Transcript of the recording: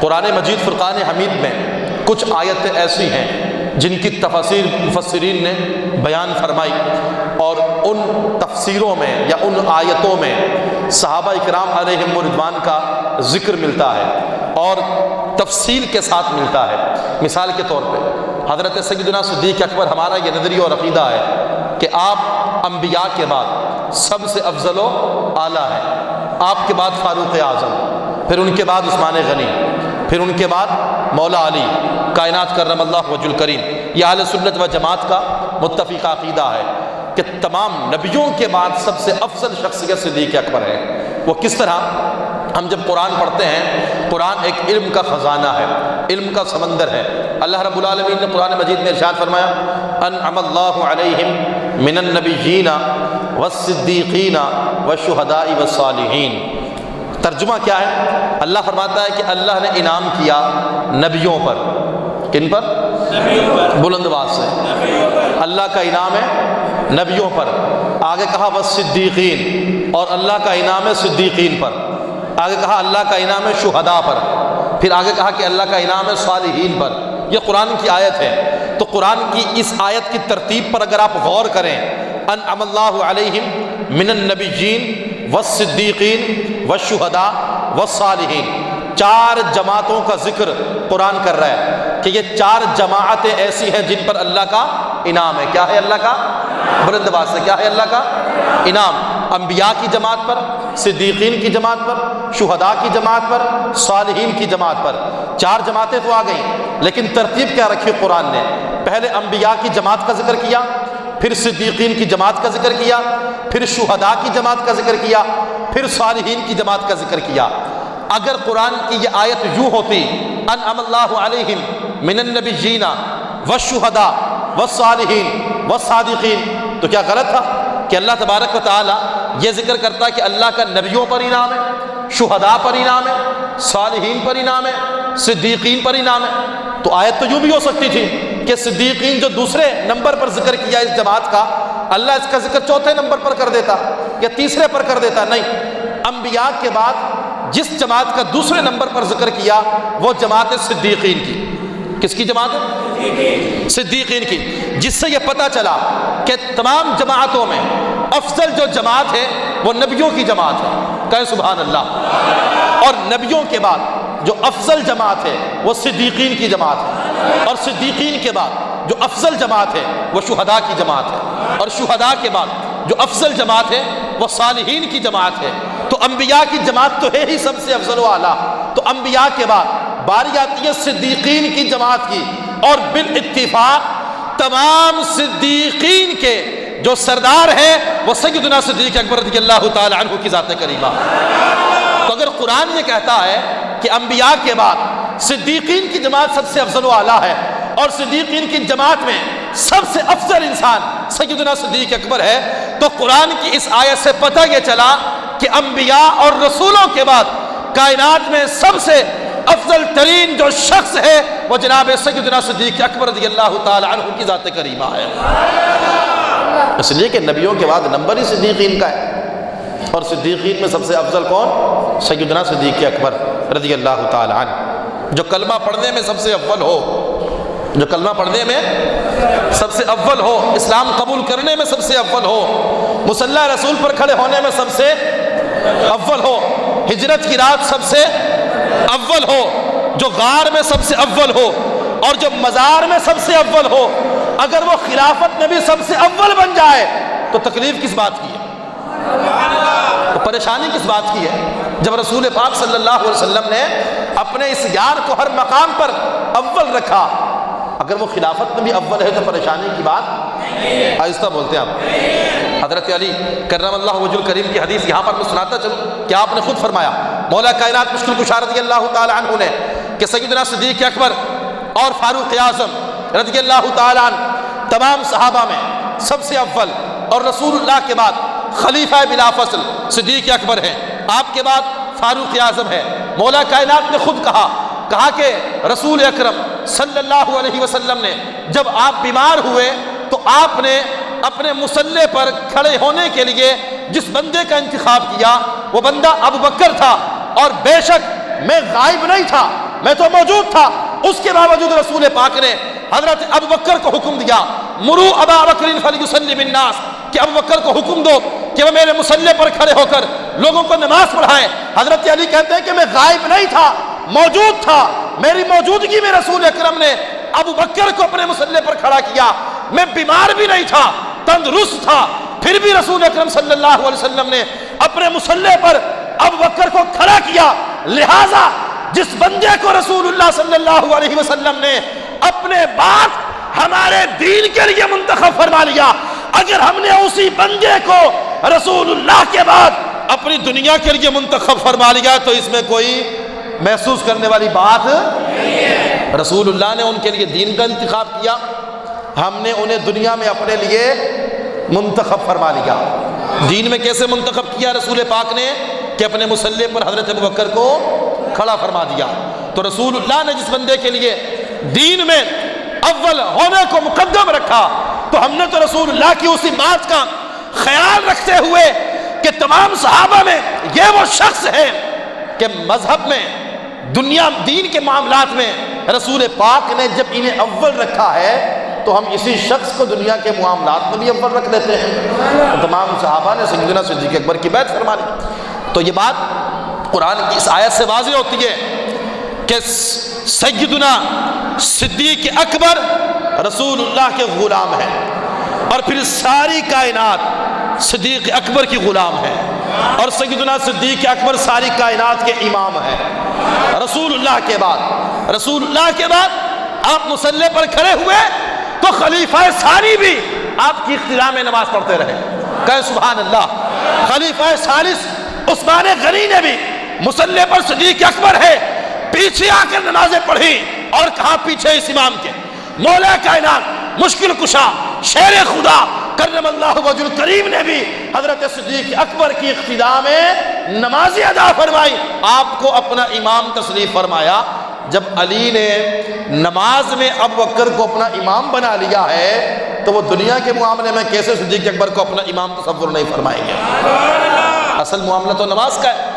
قرآن مجید فرقان حمید میں کچھ آیتیں ایسی ہیں جن کی تفاسیر مفسرین نے بیان فرمائی، اور ان تفسیروں میں یا ان آیتوں میں صحابہ اکرام علیہم رضوان کا ذکر ملتا ہے اور تفصیل کے ساتھ ملتا ہے۔ مثال کے طور پہ حضرت سیدنا صدیق اکبر، ہمارا یہ نظریہ اور عقیدہ ہے کہ آپ انبیاء کے بعد سب سے افضل و اعلیٰ ہیں۔ آپ کے بعد فاروق اعظم، پھر ان کے بعد عثمان غنی، پھر ان کے بعد مولا علی کائنات کرم اللہ وجہ الکریم۔ یہ اہل سنت و جماعت کا متفق عقیدہ ہے کہ تمام نبیوں کے بعد سب سے افضل شخصیت صدیق اکبر ہے۔ وہ کس طرح؟ ہم جب قرآن پڑھتے ہیں، قرآن ایک علم کا خزانہ ہے، علم کا سمندر ہے۔ اللہ رب العالمین نے قرآن مجید میں ارشاد فرمایا انعم اللہ علیہم من النبیین والصدیقین والشہداء والصالحین۔ ترجمہ کیا ہے؟ اللہ فرماتا ہے کہ اللہ نے انعام کیا نبیوں پر۔ کن پر؟ نبیوں پر۔ بلند آواز سے اللہ کا انعام ہے نبیوں پر۔ آگے کہا والصدیقین، اور اللہ کا انعام ہے صدیقین پر۔ آگے کہا اللہ کا انعام ہے شہداء پر۔ پھر آگے کہا کہ اللہ کا انعام ہے صالحین پر۔ یہ قرآن کی آیت ہے۔ تو قرآن کی اس آیت کی ترتیب پر اگر آپ غور کریں، انعم اللہ علیہم من النبیین والصدیقین والشہداء والصالحین، 4 جماعتوں کا ذکر قرآن کر رہا ہے کہ یہ 4 جماعتیں ایسی ہیں جن پر اللہ کا انعام ہے۔ کیا ہے اللہ کا؟ بلند آواز سے کیا ہے اللہ کا انعام؟ انبیاء کی جماعت پر، صدیقین کی جماعت پر، شہداء کی جماعت پر، صالحین کی جماعت پر۔ 4 جماعتیں تو آ گئیں، لیکن ترتیب کیا رکھی قرآن نے؟ پہلے انبیاء کی جماعت کا ذکر کیا، پھر صدیقین کی جماعت کا ذکر کیا، پھر شہداء کی جماعت کا ذکر کیا، پھر صالحین کی جماعت کا ذکر کیا۔ اگر قرآن کی یہ آیت یوں ہوتی انعم اللہ علیہم من النبیین والشہداء والصالحین والصادقین، تو کیا غلط تھا کہ اللہ تبارک و تعالی یہ ذکر کرتا کہ اللہ کا نبیوں پر انعام ہے، شہداء پر انعام ہے، صالحین پر انعام ہے، صدیقین پر انعام ہے؟ تو آیت تو یوں بھی ہو سکتی تھی کہ صدیقین جو دوسرے نمبر پر ذکر کیا اس جماعت کا، اللہ اس کا ذکر چوتھے نمبر پر کر دیتا یا تیسرے پر کر دیتا۔ نہیں، انبیاء کے بعد جس جماعت کا دوسرے نمبر پر ذکر کیا وہ جماعت صدیقین کی۔ کس کی جماعت ہے؟ صدیقین کی، جس سے یہ پتہ چلا کہ تمام جماعتوں میں افضل جو جماعت ہے وہ نبیوں کی جماعت ہے۔ کہیں سبحان اللہ۔ اور نبیوں کے بعد جو افضل جماعت ہے وہ صدیقین کی جماعت ہے، اور صدیقین کے بعد جو افضل جماعت ہے وہ شہداء کی جماعت ہے، اور شہداء کے بعد جو افضل جماعت ہے وہ صالحین کی جماعت ہے۔ تو انبیاء کی جماعت تو ہے ہی سب سے افضل و اعلیٰ، تو انبیاء کے بعد باری آتی ہے صدیقین کی جماعت کی، اور بالاتفاق تمام صدیقین کے جو سردار ہیں وہ سیدنا صدیق اکبر رضی اللہ تعالی عنہ کی ذات کریمہ۔ تو اگر قرآن یہ کہتا ہے کہ انبیاء کے بعد صدیقین کی جماعت سب سے افضل و اعلیٰ ہے، اور صدیقین کی جماعت میں سب سے افضل انسان سیدنا صدیق اکبر ہے، تو قرآن کی اس آیت سے پتہ یہ چلا کہ انبیاء اور رسولوں کے بعد کائنات میں سب سے افضل ترین جو شخص ہے وہ جناب سیدنا صدیق اکبر رضی اللہ تعالی عنہ کی ذات کریمہ ہے۔ اس لیے کہ نبیوں کے بعد نمبر ہی صدیقین کا ہے، اور صدیقین میں سب سے افضل کون؟ سیدنا صدیق اکبر رضی اللہ تعالی عنہ، جو کلمہ پڑھنے میں سب سے اول ہو، جو کلمہ پڑھنے میں سب سے اول ہو، اسلام قبول کرنے میں سب سے اول ہو، مصلی رسول پر کھڑے ہونے میں سب سے اول ہو، ہجرت کی رات سب سے اول ہو، جو غار میں سب سے اول ہو، اور جو مزار میں سب سے اول ہو۔ اگر وہ خلافت میں بھی سب سے اول بن جائے تو تکلیف کس بات کی ہے؟ تو پریشانی کس بات کی ہے؟ جب رسول پاک صلی اللہ علیہ وسلم نے اپنے اس یار کو ہر مقام پر اول رکھا، اگر وہ خلافت میں بھی اول ہے تو پریشانی کی بات؟ آہستہ بولتے ہیں آپ۔ حضرت علی کرم اللہ وجہ الکریم کی حدیث یہاں پر میں سناتا چلوں کہ آپ نے خود فرمایا، مولا کائنات مشکل کشا رضی اللہ تعالی عنہ نے کہ سیدنا صدیق اکبر اور فاروق اعظم رضی اللہ تعالی عنہ تمام صحابہ میں سب سے اول، اور رسول اللہ کے بعد خلیفہ بلا فصل صدیق اکبر ہیں، آپ کے بعد فاروق اعظم ہے۔ مولا کائنات نے خود کہا کہ رسول اکرم صلی اللہ علیہ وسلم نے جب آپ بیمار ہوئے تو آپ نے اپنے مصلی پر کھڑے ہونے کے لیے جس بندے کا انتخاب کیا وہ بندہ ابو بکر تھا، اور بے شک میں غائب نہیں تھا میں تو موجود تھا، اس کے باوجود رسول پاک نے حضرت ابو بکر کو حکم دیا، مرو ابا بکر فلیصلی بالناس، کہ ابو بکر کو حکم دو کہ وہ میرے مصلی پر کھڑے ہو کر لوگوں کو نماز پڑھائیں۔ حضرت علی کہتے ہیں کہ میں غائب نہیں تھا، موجود تھا، میری موجودگی میں رسول اکرم نے ابو بکر کو اپنے مصلی پر کھڑا کیا۔ میں بیمار بھی نہیں تھا، تندرست تھا، پھر بھی رسول اکرم صلی اللہ علیہ وسلم نے اپنے مصلی پر ابو بکر کو کھڑا کیا۔ لہٰذا جس بندے کو رسول اللہ صلی اللہ علیہ وسلم نے اپنے بعد ہمارے دین کے لیے منتخب فرما لیا، اگر ہم نے اسی بندے کو رسول اللہ کے بعد اپنی دنیا کے لیے منتخب فرما لیا تو اس میں کوئی محسوس کرنے والی بات نہیں ہے۔ رسول اللہ نے ان کے لیے دین کا انتخاب کیا، ہم نے انہیں دنیا میں اپنے لیے منتخب فرما لیا۔ دین میں کیسے منتخب کیا رسول پاک نے؟ کہ اپنے مصلی پر حضرت ابو بکر کو کھڑا فرما دیا۔ تو رسول اللہ نے جس بندے کے لیے دین میں اول ہونے کو مقدم رکھا، تو ہم نے تو رسول اللہ کی اسی بات کا خیال رکھتے ہوئے کہ تمام صحابہ میں یہ وہ شخص ہے کہ مذہب میں، دنیا دین کے معاملات میں رسول پاک نے جب انہیں اول رکھا ہے تو ہم اسی شخص کو دنیا کے معاملات میں بھی اول رکھ لیتے ہیں۔ تمام صحابہ نے سیدنا صدیق اکبر کی بیعت فرما لی۔ تو یہ بات قرآن کی اس آیت سے واضح ہوتی ہے کہ سیدنا صدیق اکبر رسول اللہ کے غلام ہیں، اور پھر ساری کائنات صدیق اکبر کی غلام ہے، اور سیدنا صدیق اکبر ساری کائنات کے امام ہیں۔ رسول اللہ کے بعد آپ مصلی پر کھڑے ہوئے تو خلیفہ ثانی بھی آپ کی اقتداء میں نماز پڑھتے رہے۔ کہے سبحان اللہ۔ خلیفہ ثالث عثمان غنی نے بھی مصلی پر صدیق اکبر ہے پیچھے آ کر نمازیں پڑھی، اور کہاں پیچھے اس امام کے؟ مولا کائنات، مشکل کشا، شیر خدا کرم اللہ وجہ الکریم نے بھی حضرت صدیق اکبر کی اقتداء میں نمازیں ادا فرمائی، آپ کو اپنا امام تسلیم فرمایا۔ جب علی نے نماز میں ابو بکر کو اپنا امام بنا لیا ہے تو وہ دنیا کے معاملے میں کیسے صدیق اکبر کو اپنا امام تصور نہیں فرمائیں گے؟ اصل معاملہ تو نماز کا ہے۔